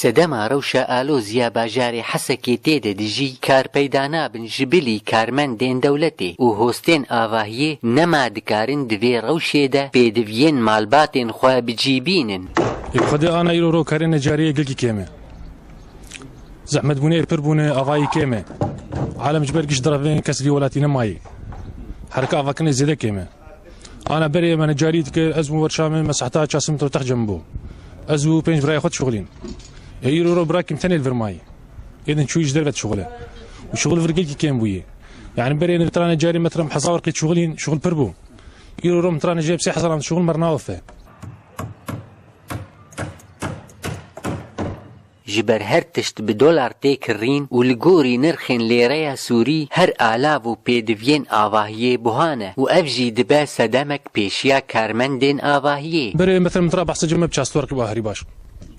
سەدەما ڕەوشە ئالۆزیا باژارێ حەسەکێ تێدە دژی کار پەیدا نابن ji bilî karmendên dewletê û hostên avahiyê nema dikarin divê rewşê de pêdiviyên malbatên xwe bicîbînin. Xwedê ana îro karê necariyê gelkî kêm e. Zehmetbûnê pir bûne avayî kêm e. Alem ji ber giş deravên kes vî welatî nemayê. Herika avakinê zêde kêm e. Ana berê me necarî dike ez û werşamê me sehta çasim to tex cem bû. Ez û pênc birayê xwe dişuxilîn. îro birakîm tenê li vir mayê. Êdin çûyî ji derve dişuxile. û şuxul vir gelkî kêm bûye. Yani berê nivtira necarî metram heza werqê dişuxilîn şuxul pir bû. îro nivtira necê 3 hezaran dişuxil mer nawefe. Ji ber her tişt bi dolar tê kirîn û li gorî nirxên lêreya Sûrî her alav û pêdiviyên avahiyê buhane û ev jî dibe sedemek pêşiya karmendên avahiyê. Berê mesela nivtira behsa cem 40 werqî bu herî baş.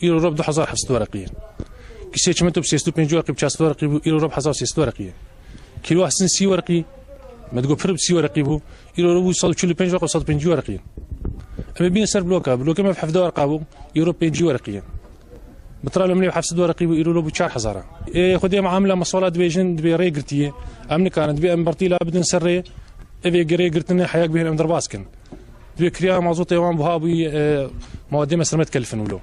îro rob 2700 werqî. Kisê çimetû 350 werqî 40 werqî bû îro rob 1300 werqî. Kîlo hestin 30 werqî. Me digo pir 30 werqî bû îro rob 145 werqî 150 werqî. Em bîne ser bloka bloka me 70 werqa bû îro 5 werqî. بترى لهم 7 ورقي ويقولوا له ب 4000 خدي معامله مصوله دبيجن دبي ري قرتيه امن كانت دبي امبرتي لا بدن سري ابي قري قرتنا حياك بين ام درباسكن دبي كريا مازوط يوم بهابي مواد مسر ما تكلفن ولو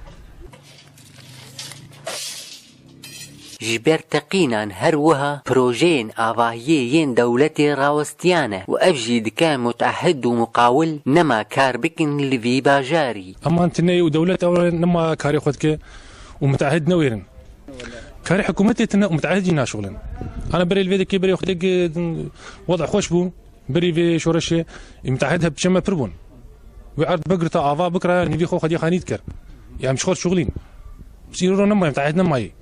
جبر تقينا هر وها بروجين آواهيين دولتي راوستيانة وأفجي دكان متعهد ومقاول نما كار بكن لفي باجاري أما أنتني ودولة أولا نما كاري خدك ومتعهد نويرن كاري حكومتي تنا ومتعهدين شغلن أنا بري الفيديو كي بري خدك وضع خوش بو بري في شورشة متعهدها بشمة بربون وعرض بقرة أعضاء بكرة نبي خو خدي خانيت كر يعني مش خور شغلين بصيروا نما متعهدنا ماي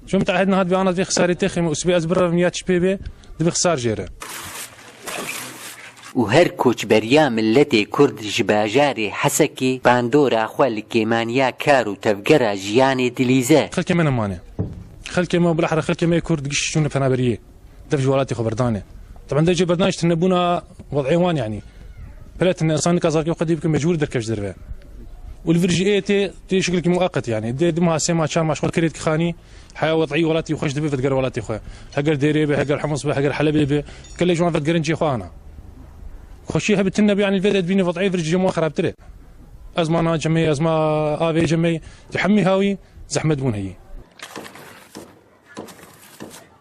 شو متعهدنا هاد بيانا دبي خسارة تخيم وأسبوع أزبر ميات شبيبة دبي خسار جيرة وهر كوچبريا ملتي كرد جباجاري حسكي باندورا خوال كيمانيا كارو تفقرا جياني دليزا خلك من مانه خلك ما بالاحرى خلك ما كرد قش شنو فنابريه دف جوالاتي خبردانه طبعا ده برنامج تنبونا وضعيوان يعني بلات ان انسان كازاكي وقد يمكن مجبور دركش دربه والفرجي تي شغلك مؤقت يعني دي ما سما شان ما شغل كريت خاني حياه وضعيه ولاتي وخش دبي فتقر ولاتي خويا هقر ديريبه هقر حمص به هقر حلبيه كل جوان فتقرنجي خوانا خشيها بالتنبي يعني الفيديو بيني وضعيه فرجي مو خراب تري ازما جمعي ازما افي جمعي تحمي هاوي زحمه بون هي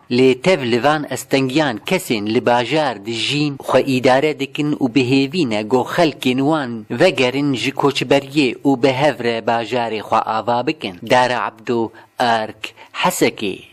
لتف لفان استنجيان كسن لباجار دجين خو إدارة دكن وبهيفينا جو خلقين وان وگرن جي كوچبريه وبهفر باجار خو آوا بكن دار عبدو آرك حسكي